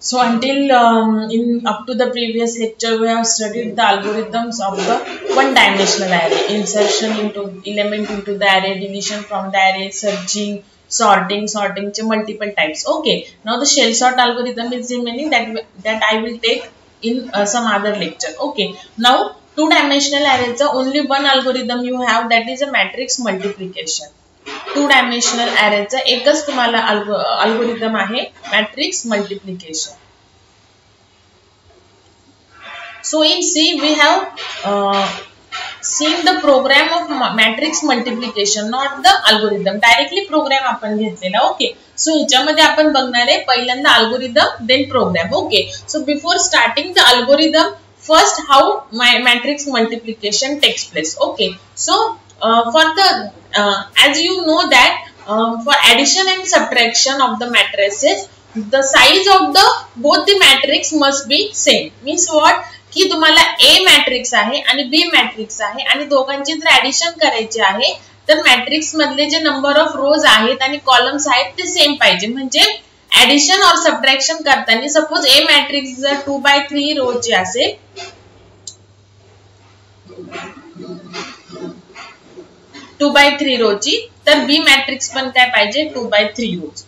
So until up to the previous lecture, we have studied the algorithms of the one-dimensional array: insertion into element into the array, division from the array, searching, sorting multiple types. Okay, now the shell sort algorithm is remaining, that I will take in some other lecture. Okay, now two-dimensional arrays, only one algorithm you have, that is a matrix multiplication. Two dimensional अरेचा एकच तुम्हाला algorithm आहे, matrix multiplication. So in C we have seen the program of matrix multiplication, not the algorithm. Directly program आपण घेतलेला. Okay, so ह्याच्यामध्ये आपण बघणार आहे पहिल्यांदा algorithm, then program. Okay, so before starting the algorithm, first how matrix multiplication takes place. Okay, so for the as you know that for addition and subtraction of the matrices, the size of the both the matrix must be same. Means what, की तुम्हाला A matrix आहे आणि B matrix आहे आणि दोघांची जर addition करायची आहे तर मॅट्रिक्स मधले जे नंबर ऑफ रोज आहेत आणि कॉलम्स आहेत ते सेम पाहिजे. म्हणजे ऍडिशन और सबट्रॅक्शन करताना सपोज A मॅट्रिक्स जर 2/3 रोजची असेल, 2/3 रोजची, तर B मॅट्रिक्स पण काय पाहिजे, 2/3 रोज.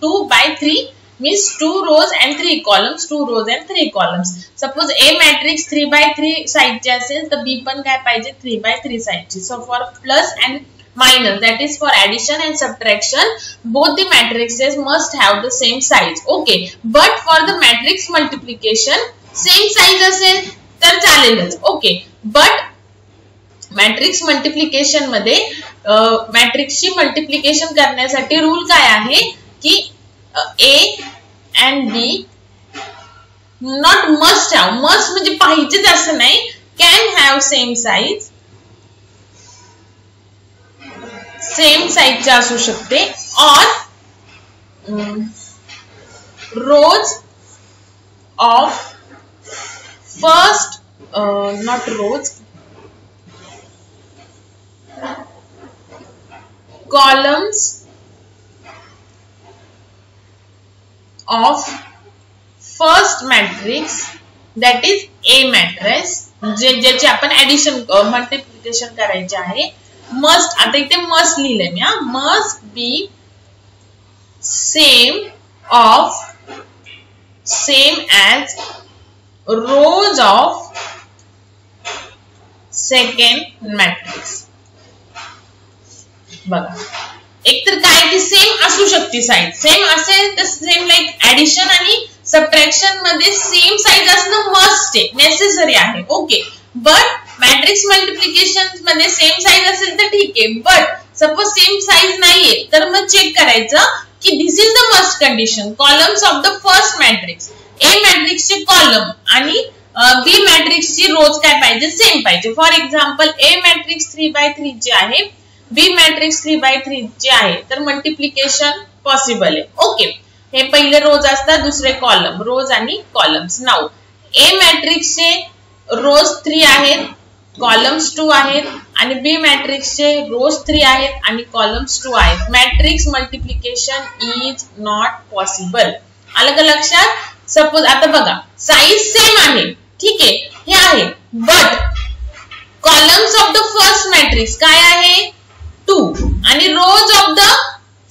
2/3 means 2 rows and 3 columns, 2 rows and 3 columns. Suppose A matrix 3/3 साइडची असेल तर B पण काय पाहिजे, 3/3 साइडची. So for plus and minus, that is for addition and subtraction, both the matrices must have the same size. Okay, but for the matrix multiplication same size असेल तर चालेलच. Okay, but matrix multiplication मध्ये मॅट्रिक्सची multiplication करण्यासाठी rule काय आहे की A and B not must have, must म्हणजे पाहिजेच असं नाही, can have same size, same साइजचे असू शकते, or rows of first not rows, columns of first matrix, that is A matrix, ज्याची आपण ऍडिशन मल्टिप्लिकेशन करायचे आहे. मस्ट, आता इथे मस्ट लिहिलंय मी, must be same as rows of second matrix. बघा, एक तर काय की सेम असू शकते साइज, सेम असेल तर सेम लाईक ऍडिशन आणि सबट्रॅक्शन मध्ये सेम साइज असणं मस्ट आहे, नेसेसरी आहे. ओके, बट मॅट्रिक्स मल्टिप्लिकेशन मध्ये सेम साइज असेल तर ठीक आहे, बट सपोज सेम साइज नाहीये तर मग चेक करायचं की this is the must condition, columns of the first matrix, A मॅट्रिक्सचे कॉलम आणि बी मॅट्रिक्सची रोज काय पाहिजे, सेम पाहिजे. फॉर एक्झाम्पल ए मॅट्रिक्स 3/3 चे आहे, बी मॅट्रिक्स 3/3 चे आहे, तर मल्टिप्लिकेशन पॉसिबल आहे. ओके, हे पहिले रोज असतात, दुसरे कॉलम, रोज आणि कॉलम्स. नाउ ए मॅट्रिक्सचे रोज 3 आहेत, कॉलम्स 2 आहेत, आणि बी मॅट्रिक्सचे रोज 3 आहेत आणि कॉलम्स 2 आहेत. Matrix multiplication is not possible. आलं का लक्षात? सपोज आता बघा, साइज सेम आहे, ठीक आहे, हे आहे, but columns of the first matrix काय आहे, 2, आणि rows of the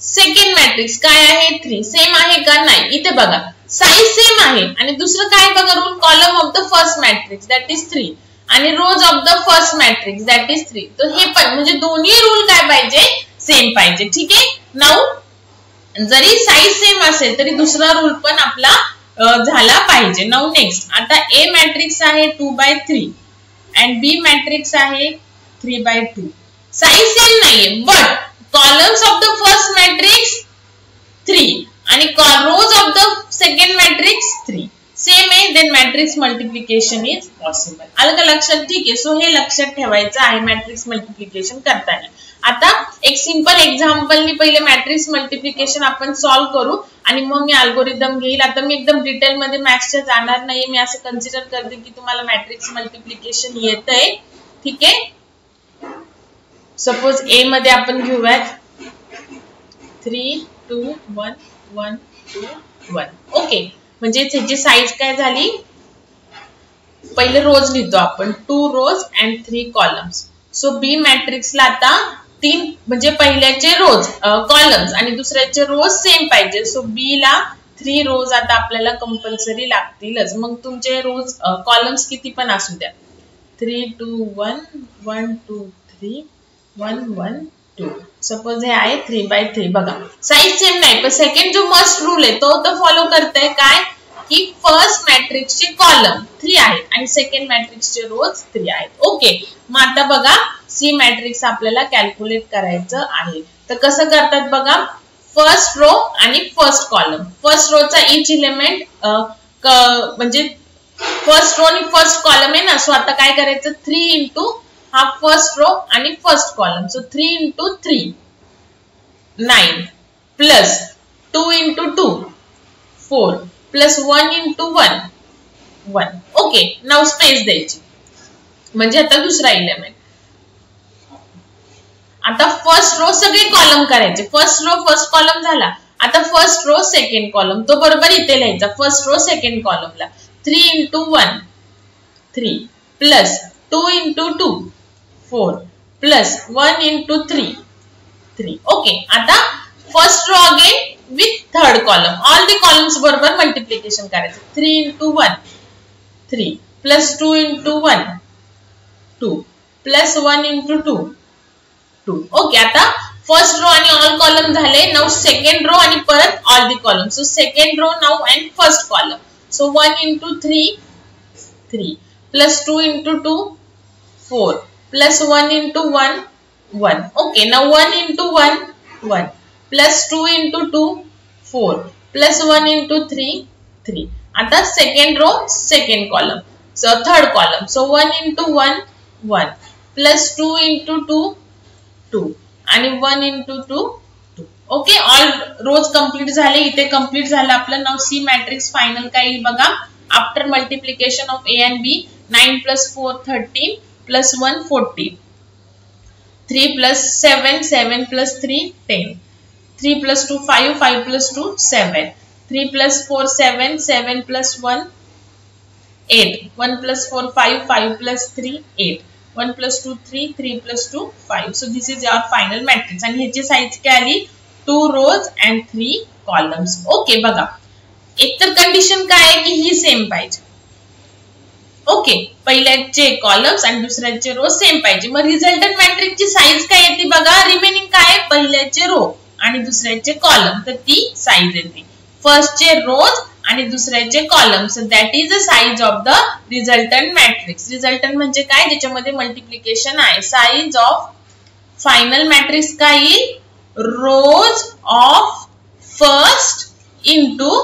second matrix काय आहे, 3. सेम आहे का? नाही. इथे बघा, साइज सेम आहे आणि दुसरं काय बघा rule, column of the first matrix that is 3 आणि rows of the first matrix that is 3. तर हे पण म्हणजे दोन्ही रूल काय पाहिजे, सेम पाहिजे. ठीक आहे. नाउ जरी साइज सेम असेल तरी दुसरा रूल पण आपला झाला पाहिजे. नाउ नेक्स्ट, आता ए मॅट्रिक्स आहे 2/3 and बी मॅट्रिक्स आहे 3/2. साइज सेम नाहीये, but columns of the first matrix 3 आणि rows of the second matrix 3 same आहे, then matrix multiplication is possible. आलं का लक्षात? ठीक आहे. सो हे लक्षात ठेवायचं आहे मॅट्रिक्स मल्टिप्लिकेशन करताना. आता एक सिंपल एक्झाम्पलनी पहिले मॅट्रिक्स मल्टिप्लिकेशन आपण सॉल्व्ह करू आणि मग मी अल्गोरिदम घेईल. आता मी एकदम डिटेल मध्ये मॅथ्सच्या जाणार नाही, मी असं कन्सिडर करते की तुम्हाला मॅट्रिक्स मल्टिप्लिकेशन येतंय. ठीक आहे. सपोज ए मध्ये आपण घेऊयात 3 2 1 1 2 1. ओके, म्हणजे ह्याची साईज काय झाली, पहिले रोज लिहितो आपण 2 rows and 3 columns. सो बी मॅट्रिक्सला आता 3 म्हणजे पहिल्याचे रोज कॉलम्स आणि दुसऱ्याचे रोज सेम पाहिजे. सो बी ला 3 rows आता आपल्याला कंपल्सरी लागतीलच. मग तुमचे रोज कॉलम्स किती पण असू द्या, 3 2 1 1 2 3 1 1 2. सपोज हे आहे 3/3. बघा साईज सेम नाही, पण सेकंड जो मस्ट रूल आहे तो फॉलो करताय काय, की फर्स्ट मॅट्रिक्सचे कॉलम 3 आहेत आणि सेकंड मॅट्रिक्सचे रोज 3 आहेत. ओके, मग आता बघा सी मॅट्रिक्स आपल्याला कॅल्क्युलेट करायचं आहे. तर कसं करतात बघा, फर्स्ट रो आणि फर्स्ट कॉलम. फर्स्ट रो चा इच एलिमेंट म्हणजे फर्स्ट रो आणि फर्स्ट कॉलम आहे ना, सो आता काय करायचं, 3 इंटू हा फर्स्ट रो आणि first column. So 3 into 3 9 plus 2 into 2 4 plus 1 into 1 1. Okay, now space द्यायची, म्हणजे आता दुसरा एलिमेंट. आता फर्स्ट रो सगळे कॉलम करायचे, फर्स्ट रो फर्स्ट कॉलम झाला. आता फर्स्ट रो सेकंड कॉलम तो बरोबर इथे लिहायचा, फर्स्ट रो सेकंड कॉलमला 3 into 1 3 plus 2 into 2 4 plus 1 into 3 3. Okay, आता first row again with third column, all the columns बरोबर मल्टिप्लिकेशन करायचं. 3 into 1 3 plus 2 into 1 2 plus 1 into 2 2. Okay, आता फर्स्ट रो आणि ऑल कॉलम झाले. नाउ सेकंड रो आणि परत all the column. So second row now and first column. So 1 into 3 3 plus 2 into 2 4 plus 1 into 1 1. Okay, now 1 into 1 1 plus 2 into 2 4 plus 1 into 3 3. आता second row second column, so third column. So 1 into 1 1 plus 2 into 2 2 आणि 1 into 2 2. Okay, all rows complete झाले. इथे complete झालं आपलं. नाव C matrix final काय येईल बघा, after multiplication of A and B 9 plus 4 13 plus 1 14 3 plus 7 7 plus 3 10 3 plus 2 5 5 plus 2 7 3 plus 4 7 7 plus 1 8 1 plus 4 5 5 plus 3 8 1 plus 2 3 3 plus 2 5. So this is your final matrix. आणि ह्याची size काय आली, 2 rows and 3 columns. ओके, बघा एकतर condition काय आहे की ही सेम पाहिजे. ओके, पहिल्याचे कॉलम्स आणि दुसऱ्याचे रो सेम पाहिजे. मग रिझल्टंट मॅट्रिक्सची साईज काय येते बघा, रिमेनिंग काय, पहिल्याचे रो आणि दुसऱ्याचे कॉलम, तर ती साईज येते. फर्स्टचे रोज आणि दुसऱ्याचे column. So that is the size of the resultant matrix. Resultant म्हणजे काय, ज्याच्यामध्ये मल्टिप्लिकेशन आहे. साईज ऑफ फायनल मॅट्रिक्स काय येईल, rows of first into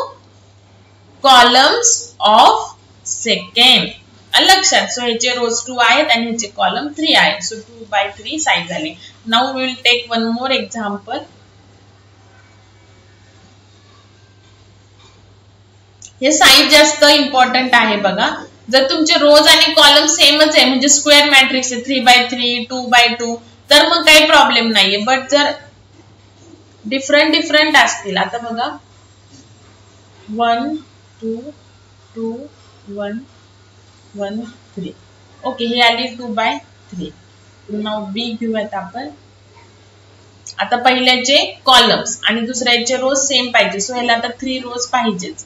columns of second. लक्षात. सो ह्याचे रोज 2 आहेत आणि ह्याचे कॉलम 3 आहेत. सो 2/3 साईज झाली. Now we will take one more example. हे साईज जास्त इम्पॉर्टंट आहे बघा. जर तुमचे रोज आणि कॉलम सेमच आहे, म्हणजे स्क्वेअर मॅट्रिक्स आहे 3/3 2/2, तर मग काही प्रॉब्लेम नाहीये. बट जर डिफरंट असतील, आता बघा 1 2 2 1 1 3. ओके, हे आली 2/3. नाव बी घेऊयात आपण. आता पहिल्याचे कॉलम्स आणि दुसऱ्याचे रोज सेम पाहिजे. सो ह्याला आता 3 रोज पाहिजेच.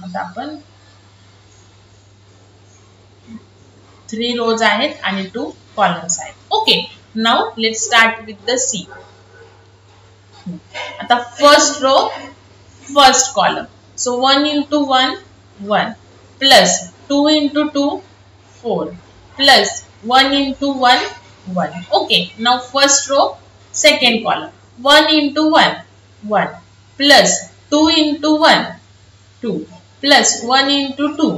आता आपण 3 रोज आहेत आणि 2 कॉलम्स आहेत. Okay, now let's start with the C. आता first row first column. So 1 into 1 1 plus 2 into 2 4 plus 1 into 1 1. Okay, now first row second column 1 into 1 1 plus 2 into 1 2 plus 1 into 2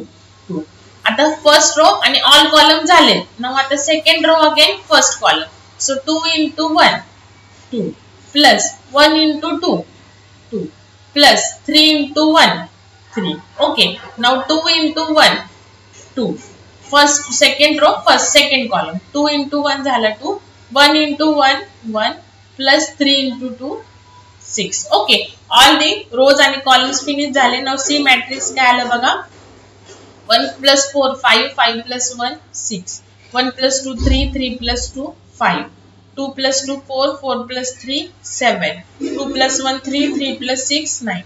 2. आता फर्स्ट रो आणि all column झाले. Now आता second row again first column. So 2 into 1 2 plus 1 into 2 2 plus 3 into 1 3. Okay, now 2 into 1 2 first second row first second column 2 into 1 झाला 2 1 into 1 1 plus 3 into 2 6. Okay all the रोज आणि columns finish झाले. Now see matrix काय आलं बघा 1 plus 4 5 5 plus 1 6 1 plus 2 3 3 plus 2 5 2 plus 2 4 4 plus 3 7 2 plus 1 3 3 plus 6 9.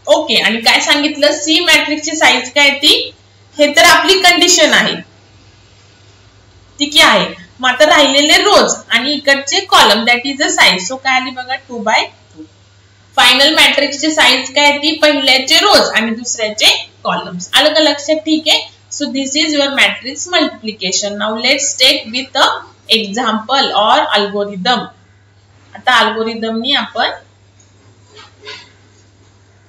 Okay आणि काय सांगितलं C मॅट्रिक्सची साईज काय ती हे तर आपली कंडिशन आहे ठीक आहे. मग आता राहिलेले रोज आणि इकडचे column that is the size. So काय आली बघा 2/2. फायनल मॅट्रिक्सची साईज काय ती पहिल्याचे रोज आणि दुसऱ्याचे कॉलम्स. आलं का लक्षात ठीक आहे. So this is your matrix multiplication. Now let's take with a example or algorithm. आता अल्गोरिदमनी आपण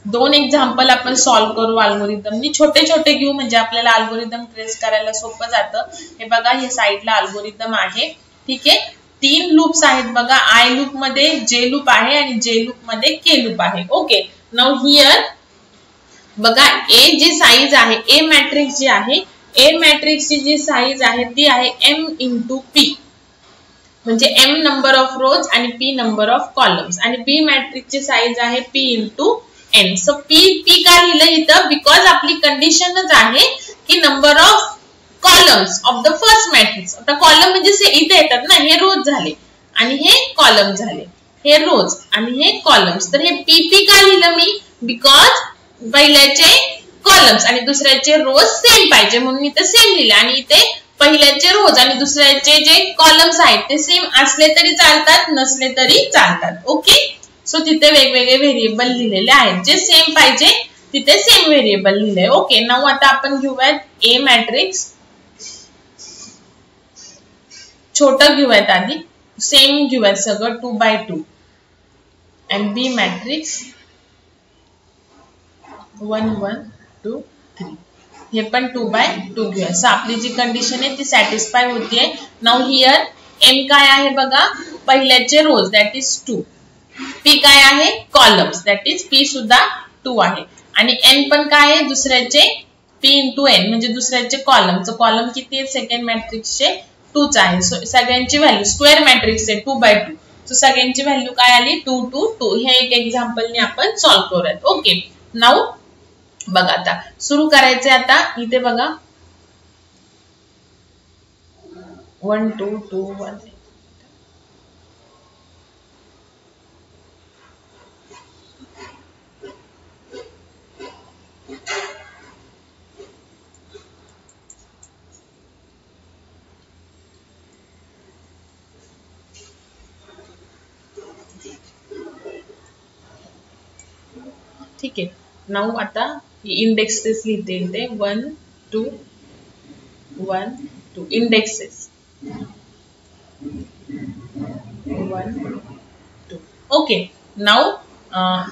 दोन एक्झाम्पल आपण सॉल्व्ह करू. अल्गोरिदमनी छोटे छोटे घेऊ म्हणजे आपल्याला अल्गोरिदम ट्रेस करायला सोपं जातं. हे बघा हे साइडला अल्गोरिदम आहे ठीक आहे. 3 लूप्स आहेत बघा. आय लूप मध्ये जे लूप आहे आणि जे लूप मध्ये के लूप आहे. ओके नाउ हियर बघा ए जी साईज आहे ए मॅट्रिक्स जी आहे ए मॅट्रिक्सची जी साईज आहे ती आहे m into p म्हणजे m नंबर ऑफ रोज आणि p नंबर ऑफ कॉलम्स आणि बी मॅट्रिक्सची साईज आहे p into n. So p का लिहिलं इथं बिकॉज आपली कंडिशनच आहे की number of columns of the first matrix. आता कॉलम म्हणजे इथे येतात ना हे रोज झाले आणि हे कॉलम झाले हे रोज आणि हे कॉलम्स. तर हे p का लिहिलं मी बिकॉज पहिल्याचे कॉलम्स आणि दुसऱ्याचे रोज सेम पाहिजे म्हणून इथे सेम लिहिले आणि इथे पहिल्याचे रोज आणि दुसऱ्याचे जे कॉलम्स आहेत ते सेम असले तरी चालतात नसले तरी चालतात. ओके सो तिथे वेगवेगळे व्हेरिएबल लिहिलेले आहेत जे सेम पाहिजे तिथे सेम व्हेरिएबल लिहिले. ओके नाउ आता आपण घेऊयात ए मॅट्रिक्स. छोटं घेऊयात आधी सेम घेऊयात सगळं 2/2 आणि बी मॅट्रिक्स 1 1 2 3 हे पण 2/2 घेऊया. सो आपली जी कंडिशन आहे ती सॅटिस्फाय होतीये. नाउ हियर m काय आहे बघा पहिल्याचे रोज दॅट इज 2 p काय आहे कॉलम्स दॅट इज p सुद्धा 2 आहे आणि n पण काय आहे दुसऱ्याचे p into n म्हणजे दुसऱ्याचे कॉलमचं कॉलम किती आहे सेकंड मॅट्रिक्सचे 2च आहे. सो सगळ्यांची व्हॅल्यू स्क्वेअर मॅट्रिक्स आहे 2/2 सो सगळ्यांची व्हॅल्यू काय आली 2 2 2. हे एक एक्झाम्पलने आपण सॉल्व्ह करूयात. ओके नाउ बघा आता सुरू करायचे. आता इथे बघा 1 2 2 1 ठीक आहे. नाउ आता इंडेक्सेस लिहिते इथे 1 2 1 2 इंडेक्सेस 1 2. ओके नाउ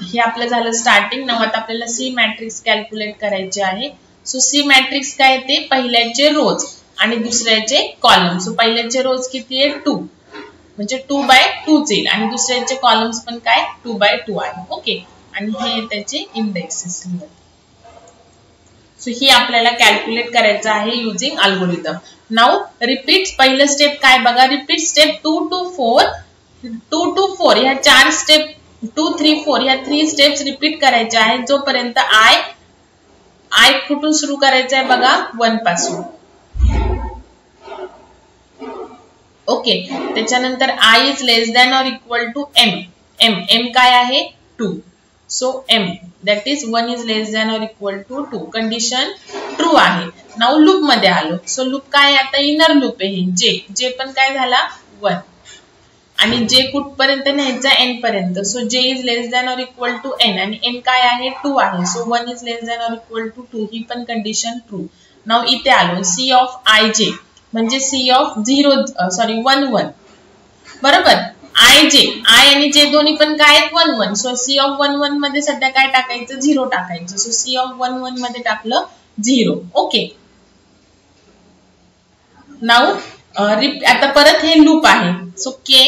हे आपलं झालं स्टार्टिंग. नाउ आता आपल्याला सी मॅट्रिक्स कॅल्क्युलेट करायचे आहे. सो सी मॅट्रिक्स काय ते पहिल्याचे रोज आणि दुसऱ्याचे कॉलम. सो पहिल्याचे रोज किती आहे 2 म्हणजे 2/2 येईल आणि दुसऱ्याचे कॉलम्स पण काय 2/2 आहे. ओके आणि हे त्याचे इंडेक्सेस लिहूया. सो ही आपल्याला कॅल्क्युलेट करायचं आहे युजिंग अल्गोरिदम. नाउ रिपीट पहिलं स्टेप काय बघा रिपीट स्टेप 2 to 4 ह्या 4 स्टेप 2 3 4 ह्या 3 स्टेप्स रिपीट करायच्या आहेत जोपर्यंत आय कुठून सुरू करायचं आहे बघा 1 पासून. ओके त्याच्यानंतर i is less than or equal to m काय आहे 2. So m that is 1 is less than or equal to 2 condition true आहे. नाउ लूप मध्ये आलो. सो लूप काय आता इनर लूप आहे जे पण काय झाला 1 आणि जे कुठपर्यंत न्यायचा n पर्यंत. So j is less than or equal to n आणि n काय आहे 2 आहे. So 1 is less than or equal to 2 ही पण कंडिशन ट्रू. नाउ इथे आलो c of ij म्हणजे c of 1 1 बरोबर. I आणि j दोन्ही पण काय आहेत 1 1. सो c of 1 1 मध्ये सध्या काय टाकायचं 0 टाकायचं. सो c of 1 1 मध्ये टाकलं 0. ओके नाउ आता परत हे लूप आहे. सो k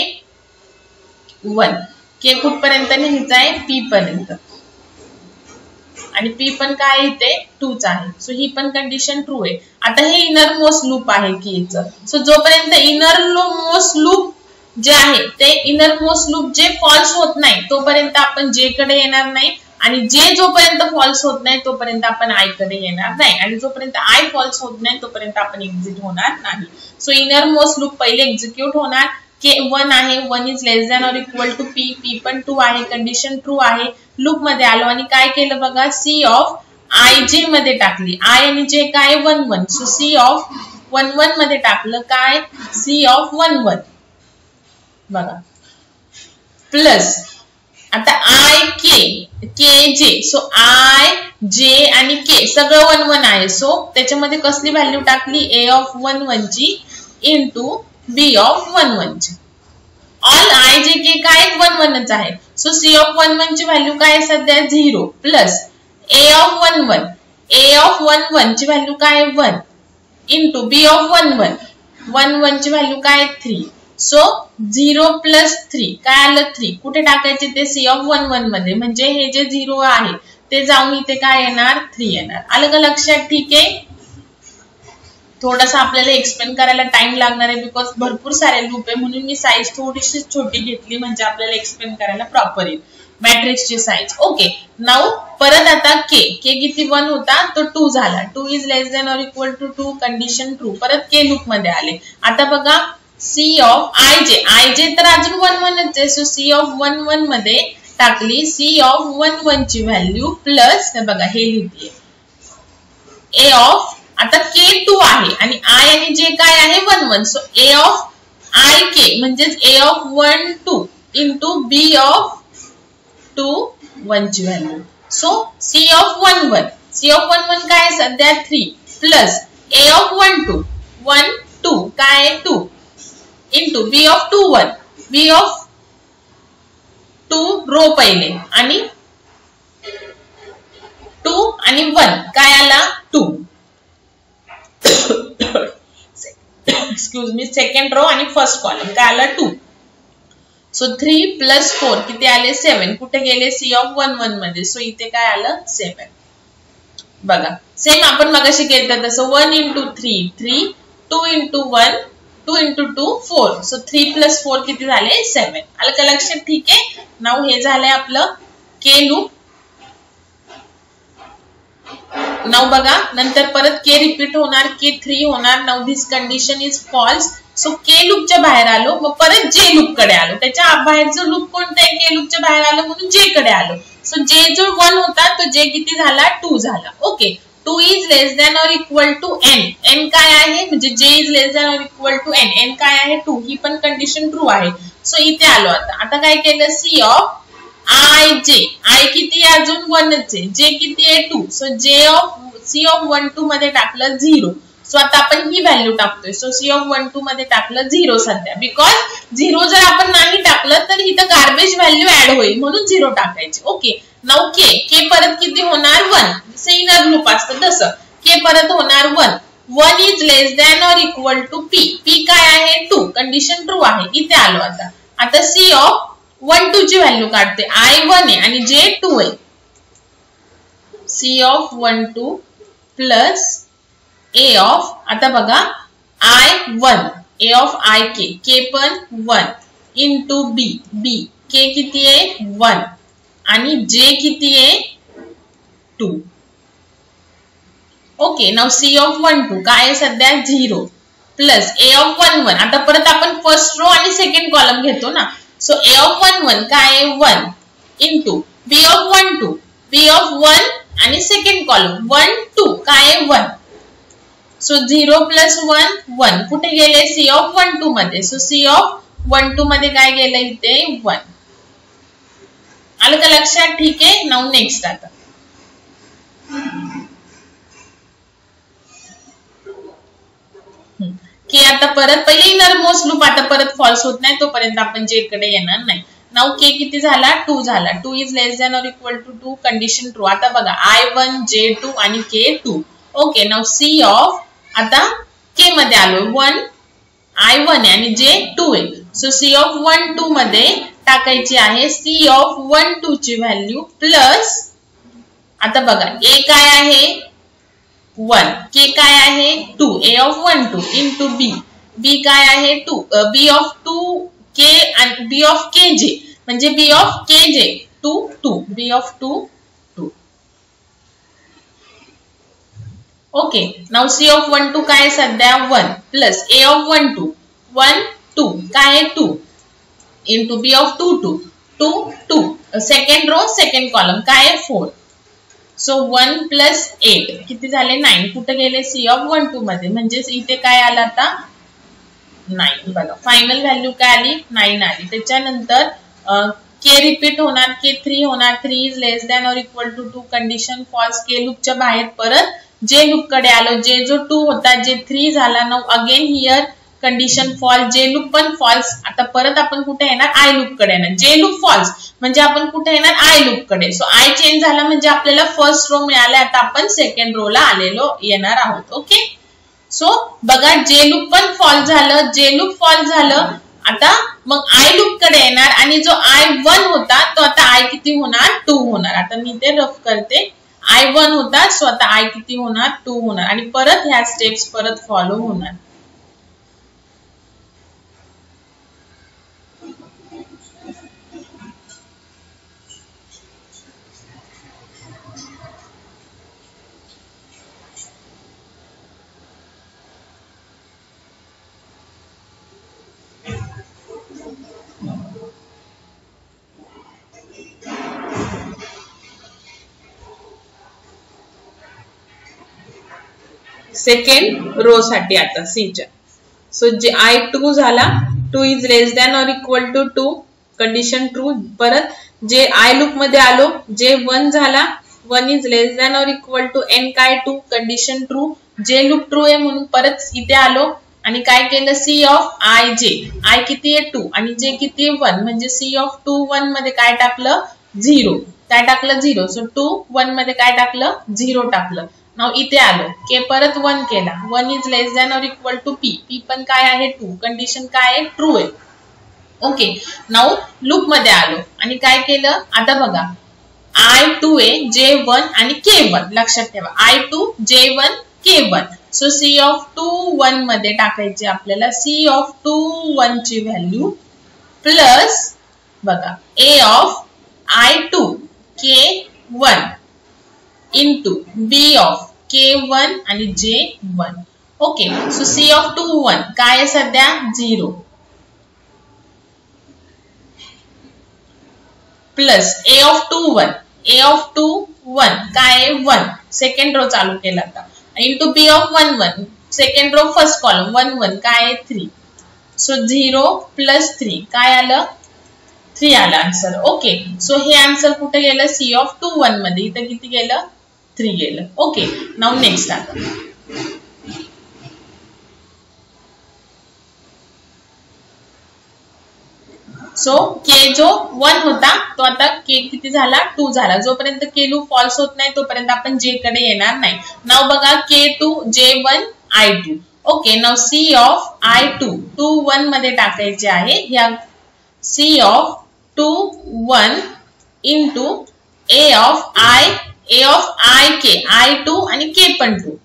1 k कुठपर्यंत न्यायचं आहे p पर्यंत. आणि पी पण काय इथे 2च आहे. सो ही पण कंडिशन ट्रू आहे. आता हे इनर मोस्ट लूप आहे केचं. सो जोपर्यंत इनर मोस्ट लूप जे आहे ते इनर मोस्ट लूप जे फॉल्स होत नाही तोपर्यंत आपण जे कडे येणार नाही, आणि जे जोपर्यंत फॉल्स होत नाही तोपर्यंत आपण आय कडे येणार नाही, आणि जोपर्यंत आय फॉल्स होत नाही तोपर्यंत आपण एक्झिट होणार नाही. सो इनर मोस्ट लूप पहिले एक्झिक्यूट होणार. के 1 आहे, 1 is less than or equal to P, P पण 2 आहे, कंडिशन ट्रू आहे. लूप मध्ये आलो आणि काय केलं बघा, सी ऑफ आय जे मध्ये टाकली. आय आणि जे काय 1 1. सो सी ऑफ 1 1 मध्ये टाकलं काय, सी ऑफ 1 1 बघा प्लस आता आय के जे. सो आय जे आणि के सगळं 1 1 आहे. सो त्याच्यामध्ये कसली व्हॅल्यू टाकली, ए ऑफ 1 1 ची इंटू बी ऑफ 1 1 ची. ऑल आय जे के काय 1 1च आहे. सो सी ऑफ 1 1 ची व्हॅल्यू काय आहे सध्या 0 plus A of 1 1. A of 1 1 ची व्हॅल्यू काय 1 इंटू बी ऑफ 1 1. 1 1 ची व्हॅल्यू काय 3. सो 0 प्लस 3 काय आलं 3. कुठे टाकायचे ते सी ऑफ 1 1 मध्ये, म्हणजे हे जे 0 आहे ते जाऊन इथे काय येणार 3 येणार. आलं का लक्षात. ठीक आहे. थोडासा आपल्याला एक्सप्लेन करायला टाइम लागणार आहे बिकॉज भरपूर सारे लूप आहे, म्हणून मी साईज थोडीशी छोटी घेतली म्हणजे आपल्याला एक्सप्लेन करायला प्रॉपर येईल. मॅट्रिक्सची साईज. ओके नाउ परत आता के किती 1 होता तो 2 झाला. 2 is less than or equal to 2, condition true. परत के लूप मध्ये आले. आता बघा सी ऑफ आय जे तर अजून 1 1च आहे. सो सी ऑफ 1 1 मध्ये टाकली सी ऑफ 1 1 ची व्हॅल्यू प्लस बघा हे लिहिते ए ऑफ, आता के 2 आहे आणि आय आणि जे काय आहे 1 1. So A of I K म्हणजेच A of 1 2 into B of 2 1 ची value. So C of 1 1. C of 1 1 काय सध्या 3 प्लस ए ऑफ 1 2 1 2 काय 2 into B of 2 1. B of 2 row पहिले आणि 2 आणि 1 काय आला 2. एक्सक्यूज मी, सेकंड रो आणि फर्स्ट कॉलम काय आला 2. सो 3 प्लस 4 किती आले 7. कुठे गेले सी ऑफ 1 1 मध्ये. सो इथे काय आलं 7. बघा सेम आपण मगाशी केलं तसं 1 into 3 3, 2 into 1 2 into 2 4. So 3 plus 4 किती झाले 7. आलं का लक्षात. ठीक आहे. नाउ हे झालंय आपलं के लूप. नाउ बघा नंतर परत के रिपीट होणार, के 3 होणार. Now this condition is false. So K लूपच्या बाहेर आलो, मग परत जे लूप कडे आलो. त्याच्या बाहेरचं लूप कोणतं आहे, के लूपच्या बाहेर आलो म्हणून जे कडे आलो. सो जे जो 1 होता तो जे किती झाला 2 झाला. Okay 2 is less than or equal to n. N काय आहे म्हणजे j is less than or equal to n. N काय आहे 2. ही पण कंडिशन ट्रू आहे. सो इथे आलो. आता काय केलं सी ऑफ आय जे. आय किती आहे अजून 1च आहे. जे किती आहे 2. सो जे ऑफ सी ऑफ 1 2 मध्ये टाकलं 0. सो आता आपण ही व्हॅल्यू टाकतोय. सो सी ऑफ 1 2 मध्ये टाकलं 0 सध्या, बिकॉज 0 जर आपण नाही टाकलं तर इथं गार्बेज व्हॅल्यू ऍड होईल म्हणून 0 टाकायचे. ओके नाउ के परत किती होणार 1. जसं इनर लूप असतं तसं के परत होणार 1. 1 is less than or equal to P. P काय आहे 2, कंडिशन ट्रू आहे. इथे आलो. आता सी ऑफ 1 2 ची व्हॅल्यू काढते. आय 1 आहे आणि जे 2 आहे. C of 1 2 plus A of, आता बघा i 1 A of I k पण 1 इंटू बी. बी के किती आहे 1 आणि जे किती आहे 2. ओके नाउ सी ऑफ 1 2 काय आहे सध्या 0 प्लस ए ऑफ 1 1. आता परत आपण फर्स्ट रो आणि सेकंड कॉलम घेतो ना. सो ए ऑफ 1 1 काय आहे 1 into B of 1 2. B of 1 आणि सेकंड कॉलम 1 2 काय आहे 1. So 0 plus 1 1. कुठे गेले सी ऑफ 1 2 मध्ये. सो सी ऑफ 1 2 मध्ये काय गेलं इथे 1. आलं का लक्षात. ठीक आहे. नाउ नेक्स्ट आता के. आता परत पहिले इनर मोस्ट लूप आता परत फॉल्स होत नाही तोपर्यंत आपण जे कडे येणार नाही. नाउ के किती झाला 2 झाला. 2 is less than or equal to 2, condition true. आता बघा आय 1 जे 2 आणि k 2. Okay now C of, आता के मध्ये आलो 1 आय 1 आहे आणि जे 2 आहे. सो सी ऑफ 1 2 मध्ये टाकायची आहे सी ऑफ 1 2 ची व्हॅल्यू प्लस आता बघा ए काय आहे 1, के काय आहे 2, a of 1 2 into b, b काय आहे 2, b of 2 k आणि b of kj म्हणजे b of kj 2 2, b of 2 2. Okay, now c of 1 2 काय सध्या 1 प्लस a of 1 2 1 2 काय आहे 2 into b of 2 2 2 2, second row second column काय आहे 4. सो 1 प्लस 8 किती झाले 9. कुठे गेले c of 1 2 मध्ये, म्हणजे इथे काय आलं आता 9. बघा फायनल व्हॅल्यू काय आली 9 आली. त्याच्यानंतर k रिपीट होणार, k 3 होणार, 3 is less than or equal to 2 condition false. k लूपच्या बाहेर परत j लूप कडे आलो, j जो 2 होता j 3 झाला. Now again here condition false, j loop पण फॉल्स. आता परत आपण कुठे येणार i लूप कडे येणार. j लूप फॉल्स म्हणजे आपण कुठे येणार i लूप कडे. सो i चेंज झाला म्हणजे आपल्याला फर्स्ट रो मिळाले, आता आपण सेकंड रो ला आलेलो येणार आहोत. ओके, सो बघा j लूप पण फॉल्स झालं, j लूप फॉल्स झालं. आता मग i लूप कडे येणार आणि जो i 1 होता तो आता i किती होणार 2 होणार. आता मी ते रफ करते. i 1 होता, सो आता i किती होणार 2 होणार आणि परत ह्या स्टेप्स परत फॉलो होणार. सेकंड रो साठी आता c च्या. सो जे i 2 झाला, 2 is less than or equal to 2 condition true. परत जे i लूप मध्ये आलो, जे 1 झाला, 1 is less than or equal to n काय 2 condition true. J loop true आहे म्हणून परत इथे आलो आणि काय केलं c of i j, i किती आहे 2 आणि j किती आहे 1 म्हणजे c ऑफ 2 1 मध्ये काय टाकलं 0, काय टाकलं 0. सो 2 1 मध्ये काय टाकलं 0 टाकलं. नाउ इथे आलो, k परत 1 केला, 1 is less than or equal to p, p पण काय आहे 2 कंडिशन काय आहे ट्रू आहे. ओके, नाउ लूप मध्ये आलो आणि काय केलं, आता बघा i2 आहे j1 आणि k1. लक्षात ठेवा i2 j1 k1. So c of 2 1 मध्ये टाकायचे आपल्याला. c ऑफ 2 1 ची व्हॅल्यू प्लस बघा a of i2 k1 into b of k1 आणि j1. Okay, so c of 2 1 काय आहे सध्या 0 plus a of 2 1, a of 2 1 काय आहे 1 सेकंड रो चालू केला आता into b of 1 1 second row first column 1 1 काय आहे 3. सो 0 प्लस 3 काय आलं 3 आलं आन्सर. ओके, सो हे आन्सर कुठे गेलं c of 2 1 मध्ये, इथं किती गेलं 3 गेलं. ओके, नाउ नेक्स्ट आता सो k जो 1 होता तो आता k किती झाला 2 झाला. जोपर्यंत k लूप फॉल्स होत नाही तोपर्यंत आपण j कडे येणार नाही. नाउ बघा k2 j1 i2. Okay, now c of i2 2 1 मध्ये टाकायचे आहे. ह्या c of 2 1 into a of i k i2 आणि k पण 2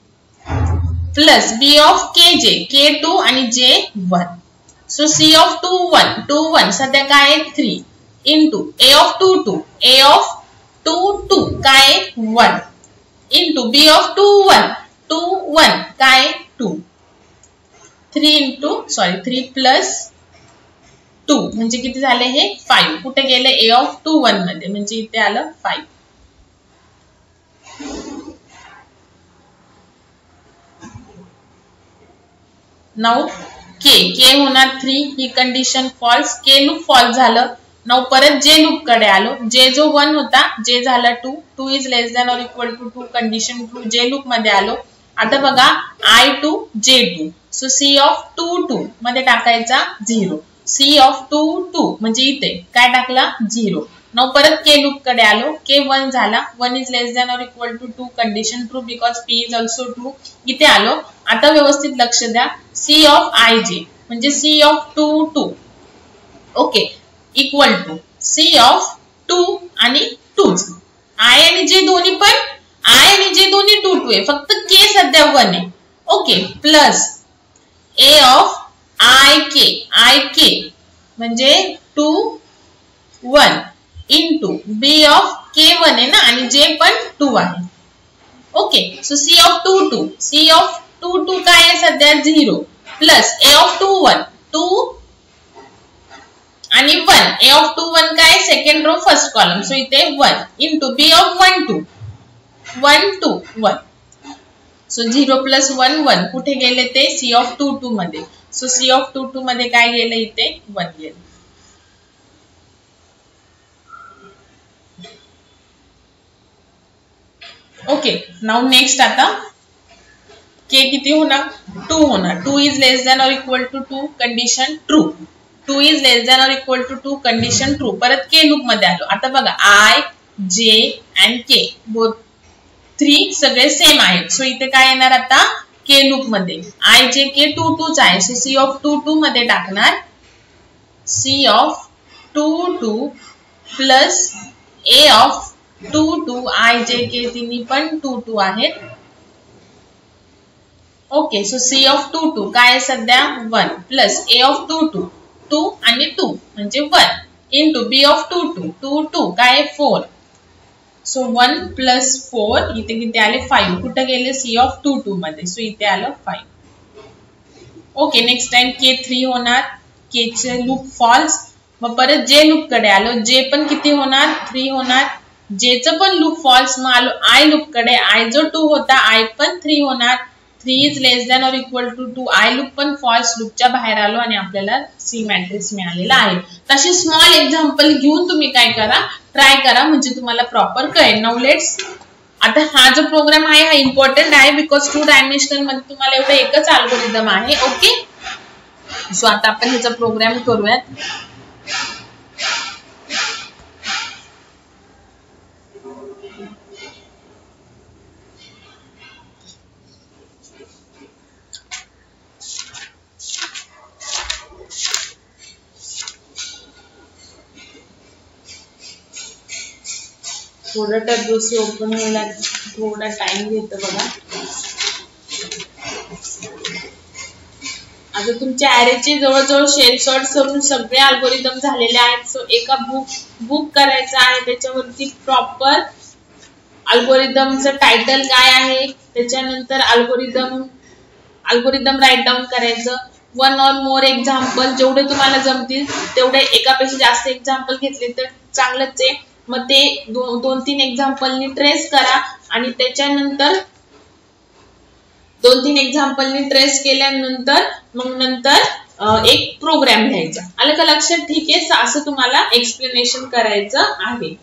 plus b of kj k2 आणि j1. सो c of 2 1 2 1 सध्या काय आहे 3 into a of 2 2 a of 2 2 काय 1 into b of 2 1 2 1 काय 2 3 प्लस 2 म्हणजे किती झाले हे 5. कुठे गेले a of 2 1 मध्ये म्हणजे इथे आलं 5. नाउ k होणार 3, ही condition false, k loop false झालं. नाउ परत j लूप कडे आलो, j जो 1 होता j झाला 2, 2 is less than or equal to 2 condition true. j loop मध्ये आलो. आता बघा i2 j2. So c of 2 2 मध्ये टाकायचा 0, c ऑफ 2 2 म्हणजे इथे काय टाकला 0. नाउ परत k लूप कडे आलो, k 1 झाला, 1 is less than or equal to 2 condition true because p is also true. इथे आलो. आता व्यवस्थित लक्ष द्या, c ऑफ ij म्हणजे c of 2 2 okay equal to c of 2 आणि 2 आय आणि जे दोन्ही पण आय आणि जे दोन्ही 2 2 आहे, फक्त के सध्या 1 आहे. Okay, plus A of I K म्हणजे 2 1 इंटू बी ऑफ के 1 आहे ना आणि जे पण 2 आहे. Okay, so C of 2 2 C of 2 2 काय आहे सध्या 0 प्लस ए ऑफ 2 1 2 आणि 1 ए ऑफ 2 1 काय second row first column, so इथे 1 into B of 1 2 1 2 1, so 0 plus 1 1 कुठे गेले ते सी ऑफ 2 2 मध्ये, सो सी ऑफ 2 2 मध्ये काय गेलं इथे 1 गेलं. ओके, नाउ नेक्स्ट आता के किती होणार 2 होणार. 2 is less than or equal to 2 condition true. 2 is less than or equal to 2 condition true. परत के लूप मध्ये आलो. आता बघा आय जे अँड के बोथ 3 सगळे सेम आहेत, सो इथे काय येणार आता के लूप मध्ये आय जे के 2 2 आहे, सो सी ऑफ 2 2 मध्ये टाकणार C of 2 2 plus A of 2 2 i j k तिन्ही पण 2 2 आहेत. ओके, सो सी ऑफ 2 2 काय सध्या 1 प्लस ए ऑफ 2 2 2 आणि 2 म्हणजे 1 इंटू बी ऑफ 2 2 2 2 काय 4, सो 1 प्लस 4 इथे किती आले 5, कुठे गेले सी ऑफ 2 2 मध्ये, सो इथे आलं 5. ओके, नेक्स्ट टाइम के 3 होणार, के चे लूप फॉल्स. मग परत जे लूप कडे आलो, जे पण किती होणार 3 होणार, जेचं पण लूप फॉल्स. मग आलो आय लूप कडे, आय जो 2 होता आय पण 3 होणार. 3 is less than or equal to 2 I loop पण फॉल्स, लूपच्या बाहेर आलो आणि आपल्याला सी मॅट्रिक्स मिळालेला आहे. तशी स्मॉल एक्झाम्पल घेऊन तुम्ही काय करा ट्राय करा, म्हणजे तुम्हाला प्रॉपर कळेल. नाउ लेट्स, आता हा जो प्रोग्राम आहे हा इम्पॉर्टंट आहे बिकॉज 2 डायमेन्शनल मध्ये तुम्हाला एवढं एकच अल्गोरिदम आहे. ओके, सो आता आपण ह्याचा प्रोग्राम करूयात. थोड़ा टर्बोसी ओपन व्हायला थोडा टाइम घेतो बघा. आता तुमच्या ॲरेचे जवळजवळ शेल सॉर्ट करून सगळे अल्गोरिदम झालेले आहेत. सो एका बुक करायचं आहे, त्याच्यावरती प्रॉपर अल्गोरिदमचं टायटल काय आहे, त्याच्यानंतर अल्गोरिदम राईट डाऊन करायचं. 1 और मोर एक्झाम्पल जेवढे तुम्हाला जमतील तेवढे, एकापेक्षा जास्त एक्झाम्पल घेतले तर चांगलंच आहे. मग ते 2-3 एक्झाम्पलनी ट्रेस करा आणि त्याच्यानंतर 2-3 एक्झाम्पलनी ट्रेस केल्यानंतर मग नंतर एक प्रोग्राम लिहायचा. आलं का लक्षात? ठीक आहे, असं तुम्हाला एक्सप्लेनेशन करायचं आहे.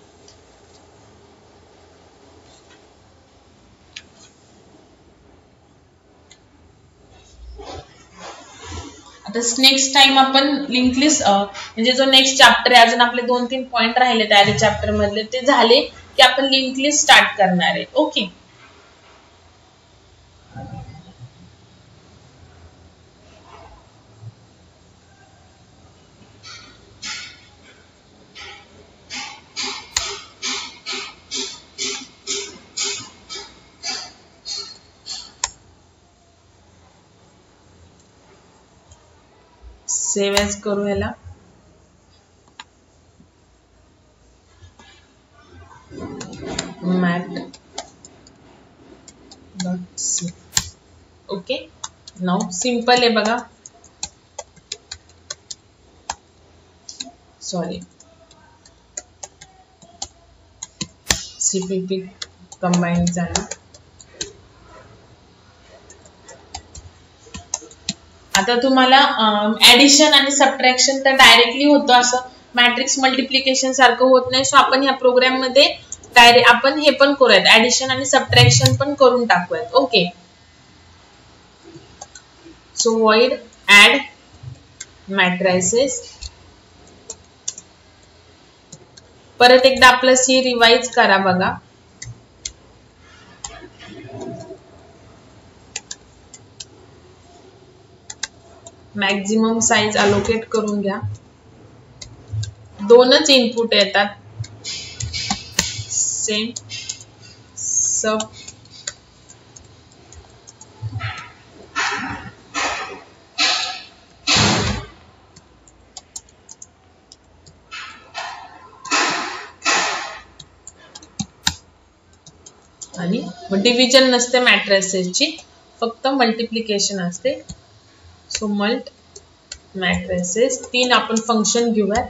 आता नेक्स्ट टाइम आपण लिंक लिस्ट म्हणजे जो नेक्स्ट चॅप्टर आहे, अजून आपले 2-3 पॉइंट राहिले त्या चॅप्टर मधले, ते झाले की आपण लिंक लिस्ट स्टार्ट करणार आहे. ओके, सेव्ह एज करू याला. mat.c. ओके, नाउ सिंपल आहे बघा. सॉरी, सीपीपी कंबाईन झाला. आता तुम्हाला ऍडिशन आणि सबट्रॅक्शन तर डायरेक्टली होतं, असं मॅट्रिक्स मल्टिप्लिकेशन सारखं होत नाही. सो आपण ह्या प्रोग्राम मध्ये डायरेक्ट आपण हे पण करूयात, ऍडिशन आणि सबट्रॅक्शन पण करून टाकूयात. Okay, so void add matrices. परत एकदा आपलं सी रिवाइज करा बघा. मॅक्झिमम साइज अलोकेट करून घ्या. 2च इनपुट येतात सेम. सब आणि डिव्हिजन नसते मॅट्रिसेसची, फक्त मल्टिप्लिकेशन असते. सो मल्ट मॅट्रिसेस 3 आपण फंक्शन घेऊयात.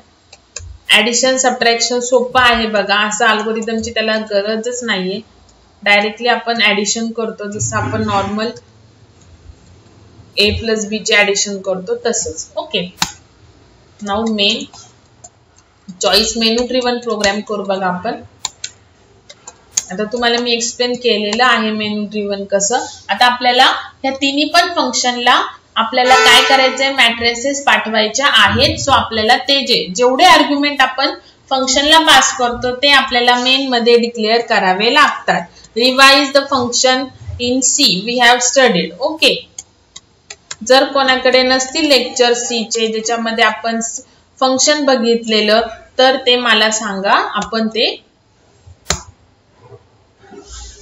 ऍडिशन सबट्रॅक्शन सोपं आहे बघा, असं अल्गोरिदमची त्याला गरजच नाहीये. डायरेक्टली आपण ऍडिशन करतो जसं आपण नॉर्मल a प्लस बी चे ऍडिशन करतो तसंच. Okay, now main choice menu driven program करू बघा आपण. आता तुम्हाला मी एक्सप्लेन केलेलं आहे मेनू ड्रिव्हन कसं. आता आपल्याला ह्या तिन्ही पण फंक्शनला आपल्याला काय करायचंय, मॅट्रिसेस पाठवायच्या आहेत. सो आपल्याला ते जेवढे आर्ग्युमेंट आपण फंक्शनला पास करतो ते आपल्याला मेन मध्ये डिक्लेअर करावे लागतात. Revise the function in C we have studied. Okay, जर कोणाकडे नसतील लेक्चर सी चे ज्याच्यामध्ये आपण फंक्शन बघितलेलं तर ते मला सांगा, आपण ते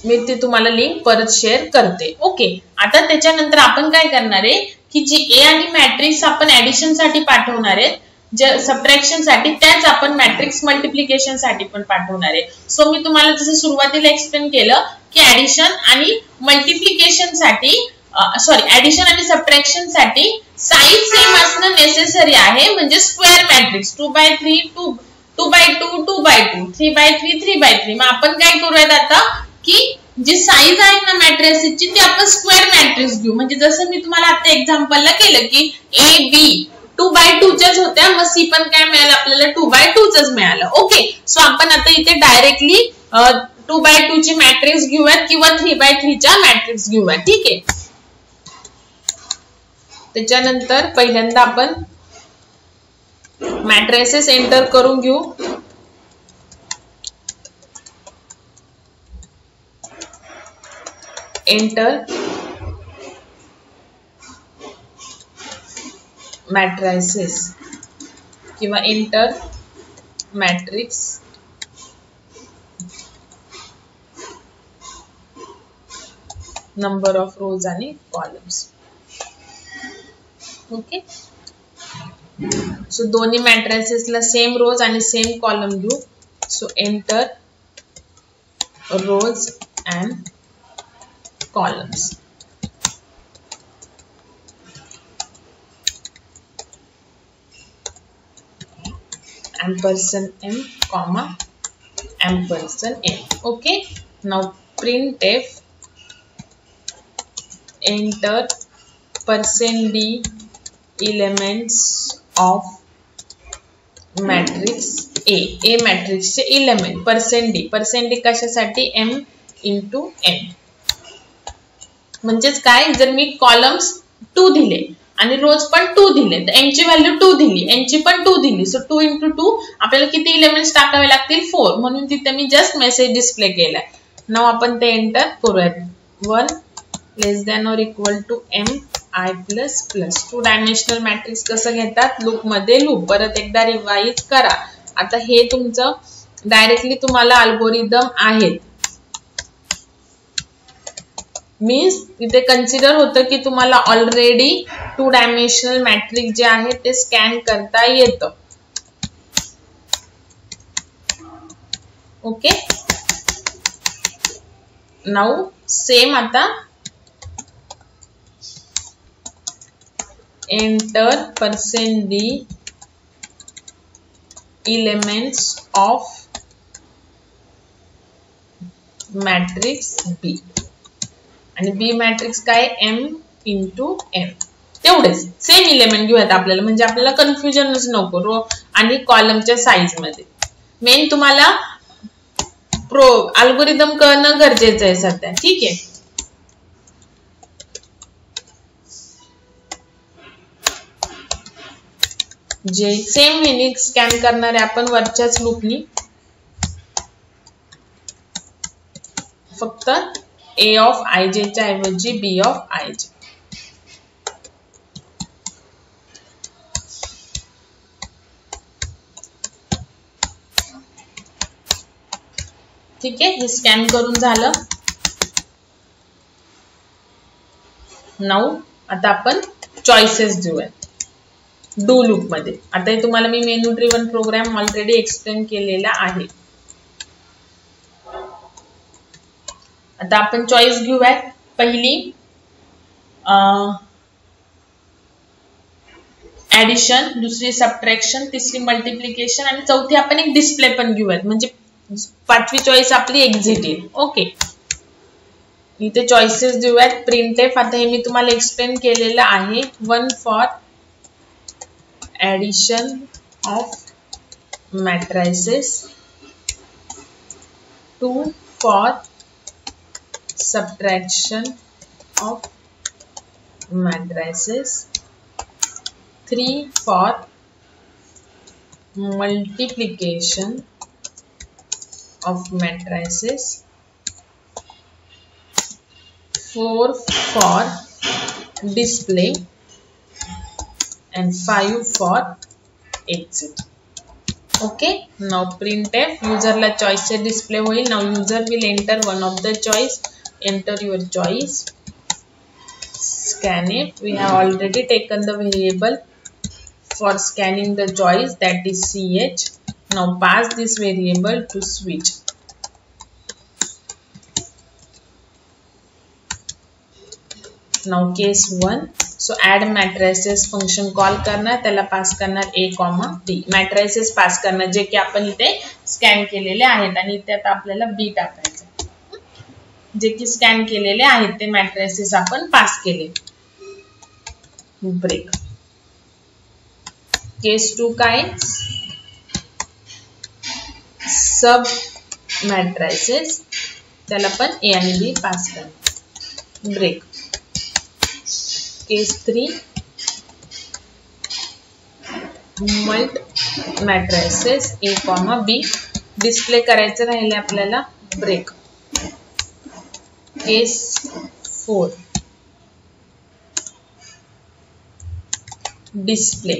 मी ते तुम्हाला लिंक परत शेअर करते. ओके, आता त्याच्यानंतर आपण काय करणार आहे की जी ए आणि मॅट्रिक्स आपण ऍडिशन साठी पाठवणार आहेत, जे सबट्रॅक्शन साठी, त्याच आपण मॅट्रिक्स मल्टिप्लिकेशन साठी पण पाठवणार आहे. सो मी तुम्हाला जसं सुरुवातीला एक्सप्लेन केलं की ऍडिशन आणि मल्टिप्लिकेशन साठी ऍडिशन आणि सबट्रॅक्शन साठी साईज सेम असणं नेसेसरी आहे. म्हणजे square matrix 2x3 2x2 2x2 3x3 3x3. मग आपण काय करूयात आता की जी साईज आहे ना मॅट्रिसेसची ती आपण स्क्वेअर मॅट्रिक्स घेऊ. म्हणजे जसं मी तुम्हाला आता एक्झाम्पलला केलं की ए बी 2x2 च्याच होत्या, मग सी पण काय मिळालं आपल्याला 2x2 च मिळालं. ओके, सो आपण आता इथे डायरेक्टली 2x2 ची मॅट्रिक्स घेऊयात किंवा 3x3 च्या मॅट्रिक्स घेऊयात. ठीक आहे, त्याच्यानंतर पहिल्यांदा आपण मॅट्रिसेस एंटर करून घेऊ. एंटर मॅट्रिसेस किंवा enter matrix number of rows आणि कॉलम्स. ओके, सो दोन्ही मॅट्रिसेसला सेम रोज आणि सेम कॉलम घेऊ. So enter rows and columns. ampersand m comma ampersand n. Okay, now printf enter %d elements of matrix a matrix चे element %d कशासाठी m into n. म्हणजेच काय, जर मी columns 2 दिले आणि रोज पण 2 दिले तर n ची व्हॅल्यू 2 दिली, n ची पण 2 दिली. सो 2 into 2 आपल्याला किती एलिमेंट्स टाकावे लागतील, 4. म्हणून तिथे मी जस्ट मेसेज डिस्प्ले केलाय. नाव आपण ते एंटर करूयात. 1 less than or equal to m i plus plus. 2 dimensional matrix कसं घेतात, लूप मध्ये लूप. परत एकदा रिवाइज करा. आता हे तुमचं डायरेक्टली तुम्हाला अल्गोरिदम आहेत. मीन्स इथे कन्सिडर होतं की तुम्हाला ऑलरेडी 2 डायमेन्शनल मॅट्रिक्स जे आहे ते स्कॅन करता येतं. ओके, नाउ सेम आता enter %d elements of matrix B. आणि बी मॅट्रिक्स काय, m into n. तेवढेच सेम एलिमेंट घेऊयात आपल्याला, म्हणजे आपल्याला कन्फ्युजनच नको रो आणि कॉलमच्या साईज मध्ये. मेन तुम्हाला अल्गोरिदम करणं गरजेचं आहे सध्या. ठीक आहे, जे सेम युनिक स्कॅन करणारे आपण वरच्याच लूपनी फक्त a of ij च्या ऐवजी b of ij. ठीक आहे, हे स्कॅन करून झालं. नाऊ आता आपण चॉईसेस देऊया डू लूप मध्ये. आता हे तुम्हाला मी menu driven program already explain केलेला आहे. आता आपण चॉईस घेऊयात. पहिली ऍडिशन, दुसरी सबट्रॅक्शन, तिसरी मल्टिप्लिकेशन आणि चौथी आपण एक डिस्प्ले पण घेऊयात, म्हणजे पाचवी चॉईस आपली एक्झिट येईल. ओके, इथे चॉईसेस देऊयात. प्रिंटएफ, आता हे मी तुम्हाला एक्सप्लेन केलेलं आहे. 1 for addition of matrices, 2 for subtraction of matrices, 3 for multiplication of matrices, 4 for display and 5 for exit. Okay, now printf, user ला choice से display होईल. Now user will enter one of the choice. Enter your choice, scan it. We have already taken the variable for scanning the choice, that is ch. Now pass this variable to switch. Now case 1, so add matrices function call करणार, त्याला pass करणार a, b. matrices pass करणार जे की आपण इथे scan केलेले आहेत आणि इथे आता आपल्याला b टाकायचं. जे की स्कॅन केलेले आहेत ते मॅट्रिसेस आपण पास केले. ब्रेक. केस 2 काय, सब मॅट्रिसेस, त्याला पण a आणि b पास करा. Break. Case 3 mult matrices a, b display करायचं राहिले आपल्याला. ब्रेक. केस 4 डिस्प्ले.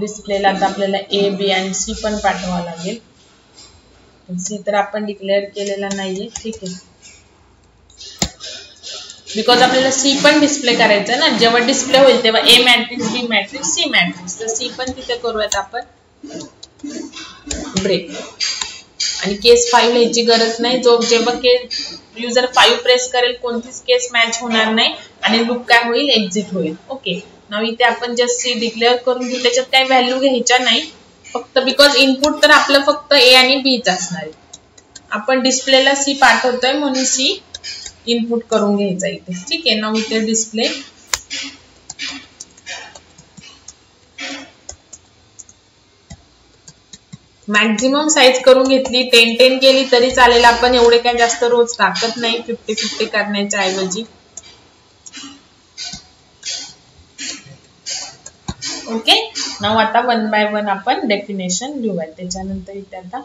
डिस्प्लेला आता आपल्याला ए, बी आणि सी पण पाठवावं लागेल. सी तर आपण डिक्लेअर केलेला नाहीये, ठीक आहे, बिकॉज आपल्याला सी पण डिस्प्ले करायचं ना. जेव्हा डिस्प्ले होईल तेव्हा A matrix, B matrix, C matrix, तर सी पण तिथे करूयात आपण. ब्रेक. आणि केस 5 लिहायची गरज नाही. जेव्हा युजर 5 प्रेस करेल कोणतीच केस मॅच होणार नाही आणि लूप काय होईल, एक्झिट होईल. ओके, नाव इथे आपण जस्ट सी डिक्लेअर करून घेऊ. त्याच्यात काही व्हॅल्यू घ्यायच्या नाही, फक्त बिकॉज इनपुट तर आपलं फक्त ए आणि बीच असणार आहे. आपण डिस्प्लेला सी पाठवतोय म्हणून सी इनपुट करून घ्यायचा इथे. ठीक आहे, नाव इथे डिस्प्ले. मॅक्झिमम साईज करून घेतली, 10-10 केली तरी चालेल. आपण एवढे काय जास्त रोज टाकत नाही 50-50 करण्याच्या ऐवजी. ओके, नाव आता 1 by 1 आपण डेफिनेशन लिहूया. त्याच्यानंतर इथे आता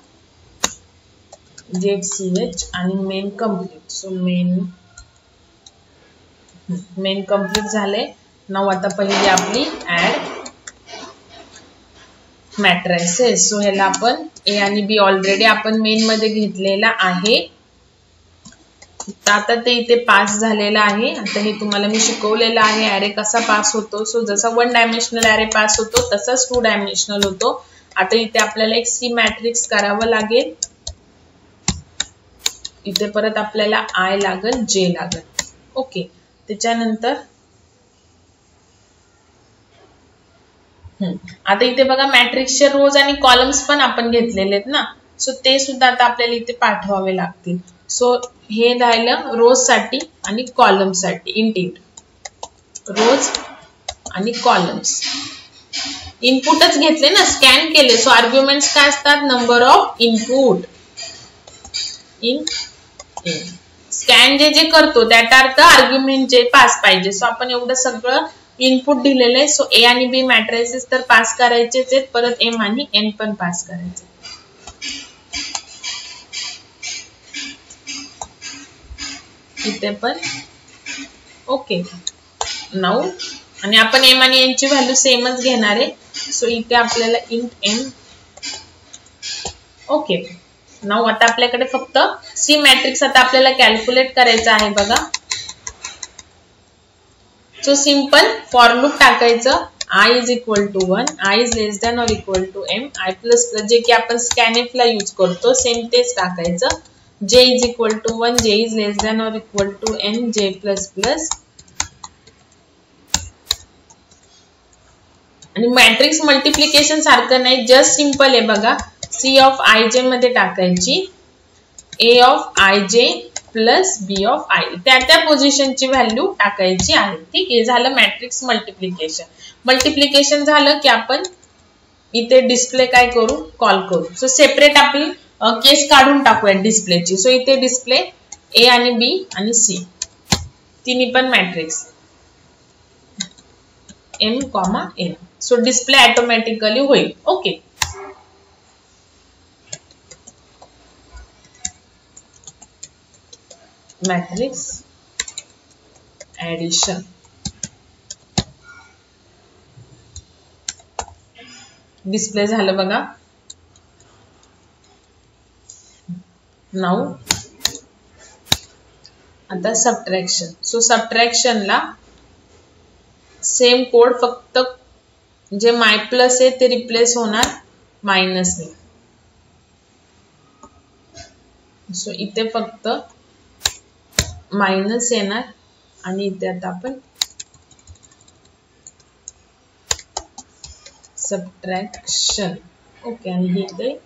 get ch आणि main complete. So main complete झाले. नाव आता पहिली आपली ऍड मॅट्रिसेस. सो ह्याला आपण ए आणि बी ऑलरेडी आपण मेन मध्ये घेतलेला आहे. आता ते इथे पास झालेला आहे. आता हे तुम्हाला मी शिकवलेलं आहे ॲरे कसा पास होतो. सो जसा 1 डायमेन्शनल ॲरे पास होतो तसाच 2 डायमेन्शनल होतो. आता इथे आपल्याला एक सी मॅट्रिक्स करावं लागेल. इथे परत आपल्याला आय लागेल, जे लागेल. ओके, त्याच्यानंतर आता इथे बघा मॅट्रिक्सचे रोज आणि कॉलम्स पण आपण घेतलेले आहेत ना. सो ते सुद्धा आता आपल्याला इथे पाठवावे लागतील. सो हे राहिलं रोज साठी आणि कॉलम साठी. इंट रोज आणि कॉलम्स इनपुटच घेतले ना, स्कॅन केले. सो आर्ग्युमेंट्स काय असतात, नंबर ऑफ इनपुट. स्कॅन जे करतो त्याचा अर्थ आर्ग्युमेंट जे पास पाहिजे. सो आपण एवढं सगळं इनपुट दिलेलं आहे. सो ए आणि बी मॅट्रिसेस तर पास करायचेच आहेत, परत एम आणि एन पण पास करायचे. इथे पण ओके. नाऊ आणि आपण एम आणि एन ची व्हॅल्यू सेमच घेणार आहे. सो इथे आपल्याला इंट एन. ओके, नाउ आता आपल्याकडे फक्त सी मॅट्रिक्स आता आपल्याला कॅल्क्युलेट करायचा आहे बघा. सो सिंपल फॉर लूप टाकायचं I is equal to 1, I is less than or equal to m, I plus plus जे की आपण scanf ला यूज करतो सेम तेच टाकायचं. J is equal to 1, J is less than or equal to n, J plus plus. आणि matrix multiplication सारखं नाही, जस्ट सिंपल आहे बघा. C of ij मध्ये टाकायची A of ij plus B of i, त्या पोझिशनची व्हॅल्यू टाकायची आहे. ठीक आहे, झालं मॅट्रिक्स मल्टिप्लिकेशन. मल्टिप्लिकेशन झालं की आपण इथे डिस्प्ले काय करू, कॉल करू. सो सेपरेट आपली केस काढून टाकूया डिस्प्लेची. सो इथे डिस्प्ले ए आणि बी आणि सी तिन्ही पण matrix M comma N. So display automatically होईल. Okay, matrix addition. डिस्प्ले झालं बघा. नाउ आता सबट्रॅक्शन. सो सबट्रॅक्शनला सेम कोड, फक्त जे माय प्लस आहे ते रिप्लेस होणार मायनस ने. सो इथे फक्त मायनस येणार आणि इथे आता आपण सबट्रॅक्शन. ओके, आणि इथे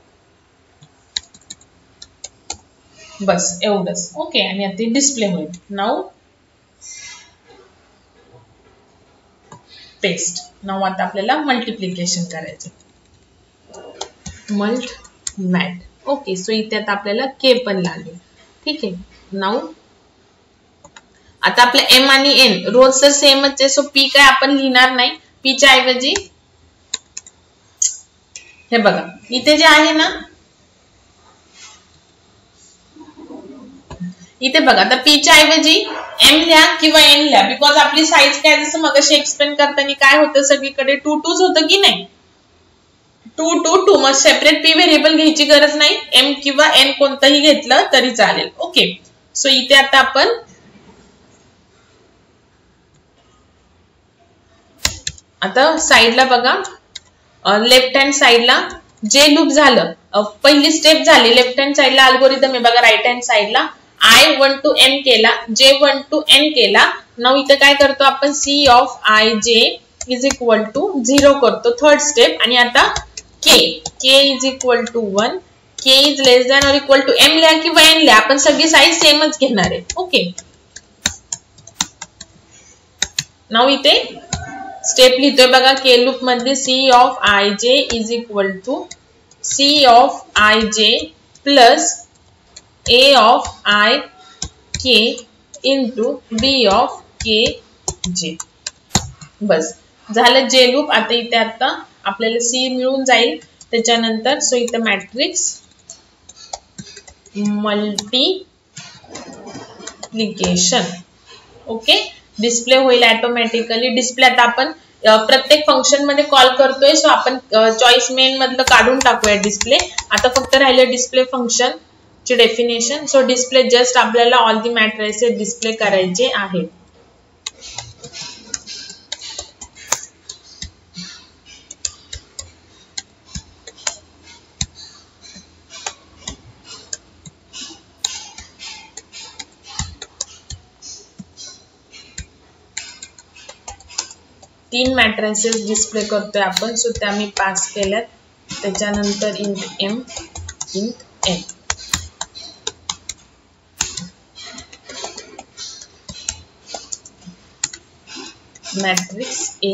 बस एवढंच. ओके, आणि आता डिस्प्ले होईल. Now paste. नाउ आता आपल्याला मल्टिप्लिकेशन करायचं. Malt mat. ओके, सो इथे आता आपल्याला के पण लागेल. ठीक आहे. नाउ आता आपले एम आणि एन रोज तर सेमच आहे. सो पी काय आपण लिहिणार नाही. पी च्या ऐवजी हे बघा इथे जे आहे ना, इथे बघा आता पी च्या ऐवजी एम लिहा किंवा एन लिहा. बिकॉज आपली साईज काय, जसं मगाशी एक्सप्लेन करताना काय होतं, सगळीकडे 2 2 होतं की नाही. 2 2 2 मग सेपरेट पी व्हेरिएबल घ्यायची गरज नाही. एम किंवा एन कोणतंही घेतलं तरी चालेल. ओके, सो इथे आता आपण आता साइडला बघा, लेफ्ट हँड साइडला जे लूप झालं, पहिली स्टेप झाली. लेफ्ट हँड साइडला अल्गोरिदम आहे बघा. राइट हँड साइडला I 1 to n केला, J 1 to n केला. नाउ इथे काय करतो आपण, C of ij is equal to 0 करतो, थर्ड स्टेप. आणि आता K is equal to 1, K is less than or equal to m लिहा किंवा n लिहा, आपण सगळी साईज सेमच घेणार आहे. ओके, नाउ इथे स्टेप लिहितोय बघा के लूप मध्ये. C of ij is equal to C of ij plus A of I k into B of k j. बस झालं जे लूप. आता इथे आता आपल्याला C मिळून जाईल त्याच्यानंतर. सो इथे मॅट्रिक्स मल्टिप्लिकेशन. ओके, डिस्प्ले होईल ऑटोमॅटिकली. डिस्प्ले आता आपण प्रत्येक फंक्शन मध्ये कॉल करतोय. सो आपण चॉईस मेन मधलं काढून टाकूया डिस्प्ले. आता फक्त राहिलं डिस्प्ले फंक्शन ची डेफिनेशन. सो डिस्प्ले जस्ट आपल्याला ऑल दी मॅट्रिसेस डिस्प्ले करायचे आहेत. तीन मॅट्रिसेस डिस्प्ले करतोय आपण. सो त्या मी पास केल्यात. त्याच्यानंतर int m int n. matrix A,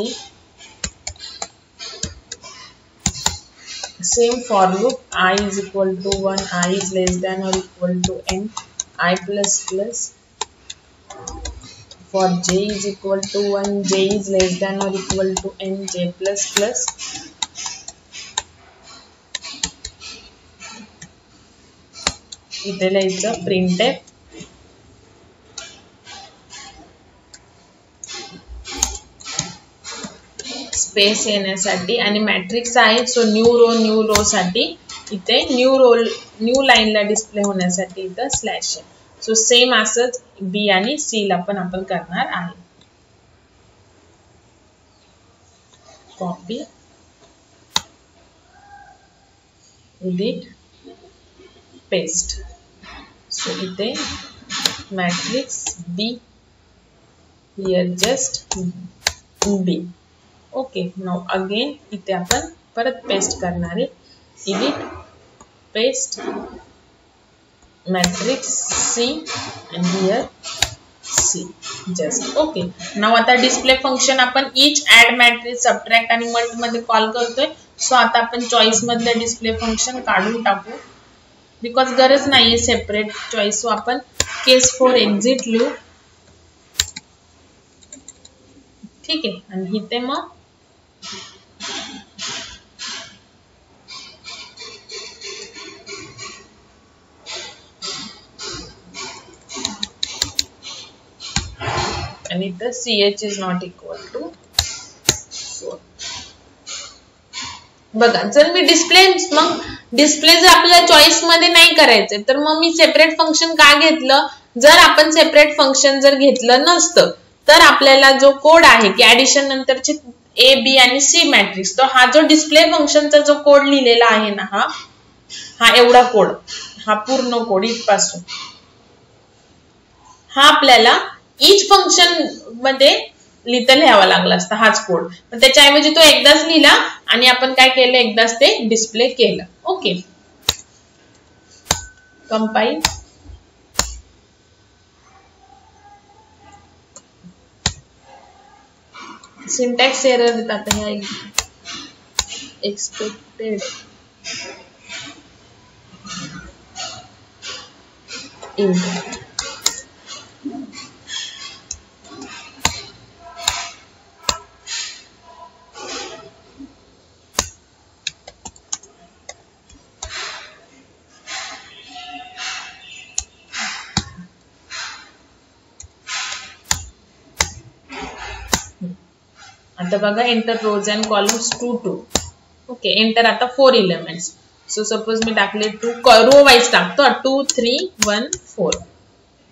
same for loop, I is equal to 1, I is less than or equal to n, I plus plus. For j is equal to 1, j is less than or equal to n, j plus plus. इथे लिहायचं printf space येण्यासाठी आणि matrix आहे. So new row साठी इथे new लाईनला display होण्यासाठी इथं स्लॅश आहे. सो सेम असंच बी आणि सी ला पण आपण करणार आहे. Copy, edit, paste. सो इथे matrix B, here just B. Okay, now again इथे आपण परत पेस्ट करणार आहे. Edit, paste, matrix C and here C. Just okay. Now आता डिस्प्ले फंक्शन आपण ईच, ऍड, मॅट्रिक्स, सबट्रॅक्ट आणि मल्ट मध्ये कॉल करतोय. सो आता आपण चॉईस मधले डिस्प्ले फंक्शन काढून टाकू, बिकॉज गरज नाहीये सेपरेट चॉईस. सो आपण केस 4 एक्झिट लिहू. ठीक आहे. आणि इथे मग आणि इथं CH is not equal to 4. बघा, जर मी डिस्प्ले जर आपल्याला चॉईस मध्ये नाही करायचे तर मग मी सेपरेट फंक्शन का घेतलं. जर आपण सेपरेट फंक्शन जर घेतलं नसतं तर आपल्याला जो कोड आहे की ऍडिशन नंतरचे ए, बी आणि सी मॅट्रिक्स, तो हा जो डिस्प्ले फंक्शनचा जो कोड लिहिलेला आहे ना, हा एवढा कोड, हा पूर्ण कोड इथपासून हा आपल्याला ईच फंक्शन मध्ये लिहावा लागला असता हाच कोड. पण त्याच्याऐवजी तो एकदाच लिहिला आणि आपण काय केलं, एकदाच ते डिस्प्ले केलं. ओके, कंपाईल, सिंटॅक्स एरर देतात ह्या एक्सपेक्टेड इंट. आता बघा, enter rows and columns 2 2. Okay, enter आता 4 एलिमेंट्स. सो सपोज मी टाकले 2, रो वाईज टाकतो 2 3 1 4.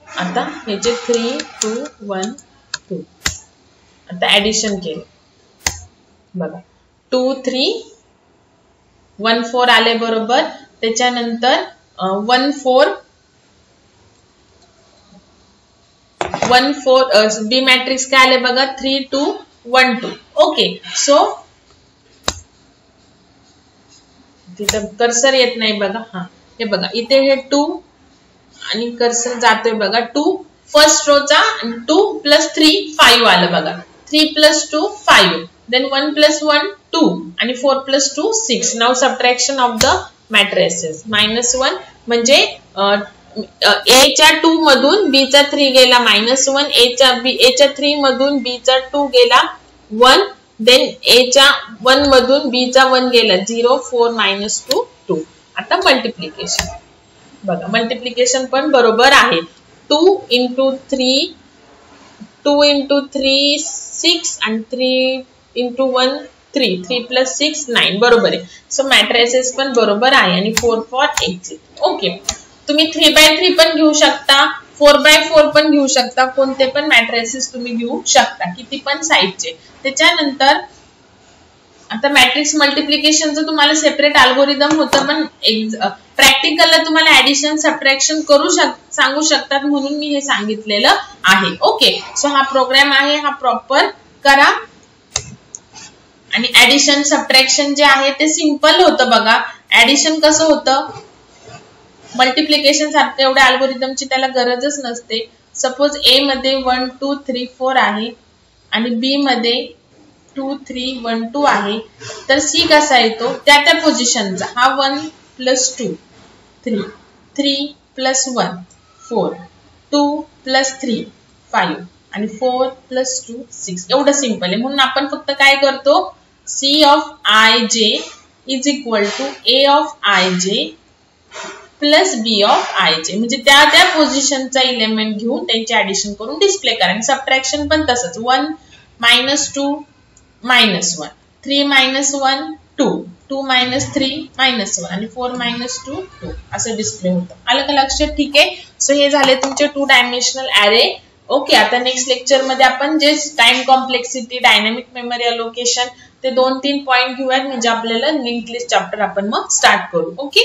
आता ह्याचे 3 2 1 2. आता ऍडिशन केले बघा, 2 3 1 4 आले बरोबर. त्याच्यानंतर 1 4 बी मॅट्रिक्स काय आले बघा, 3 2 1 2. ओके, सो तिथं कर्सर येत नाही बघा. हा, हे बघा इथे हे 2 आणि कर्सर जातोय बघा 2 फर्स्ट रोचा, आणि 2 + 3 5 आलं बघा. 3 + 2 5, देन 1 + 1 2 आणि 4 + 2 6. Now subtraction of the matrices. -1 म्हणजे A च्या 2 मधून B चा 3 गेला -1, A च्या 3 मधून B चा 2 गेला 1, देन A च्या 1 मधून B चा 1 गेला 0, 4 -2 2. आता मल्टिप्लिकेशन बघा, मल्टिप्लिकेशन पण बरोबर आहे. 2 × 3 6 आणि 3 × 1 3, 3 + 6 9 बरोबर आहे. सो मॅट्रिसेस पण बरोबर आहे आणि 4 फॉर एक्झिट. ओके, तुम्ही 3x3 पण घेऊ शकता, 4x4 पण घेऊ शकता, कोणते पण मॅट्रिसेस तुम्ही घेऊ शकता, किती पण साईजचे. त्याच्यानंतर आता मॅट्रिक्स मल्टिप्लिकेशनचं तुम्हाला सेपरेट अल्गोरिदम होतं, पण प्रॅक्टिकलला तुम्हाला ऍडिशन सबट्रॅक्शन सांगू शकतात म्हणून मी हे सांगितलेलं आहे. ओके, सो हा प्रोग्राम आहे, हा प्रॉपर करा. आणि ऍडिशन सबट्रॅक्शन जे आहे ते सिंपल होतं बघा. ऍडिशन कसं होतं, मल्टिप्लिकेशन सारखं एवढ्या अल्गोरिदमची त्याला गरजच नसते. सपोज A मध्ये 1 2 3 4 आहे आणि B मध्ये 2 3 1 2 आहे, तर C कसा येतो त्या पोझिशनचा. हा 1 + 2 3, 3 + 1 4, 2 + 3 5 आणि 4 + 2 6. एवढं सिंपल आहे. म्हणून आपण फक्त काय करतो, C of ij is equal to A of ij plus B of ij, म्हणजे त्या पोझिशनचा एलिमेंट घेऊन त्यांचे ऍडिशन करून डिस्प्ले करा. आणि सबट्रॅक्शन पण तसंच, 1 - 2 - 1, 3 - 1 2, 2 मायनस 3 मायनस 1 आणि 4 मायनस 2 2 असं डिस्प्ले होतं. आलं का लक्षात? ठीक आहे. सो हे झाले तुमचे 2 डायमेन्शनल ॲरे. ओके, आता नेक्स्ट लेक्चर मध्ये आपण जे time complexity, dynamic memory allocation ते 2-3 पॉइंट घेऊयात, म्हणजे आपल्याला लिंक लिस्ट चॅप्टर आपण मग स्टार्ट करू. ओके.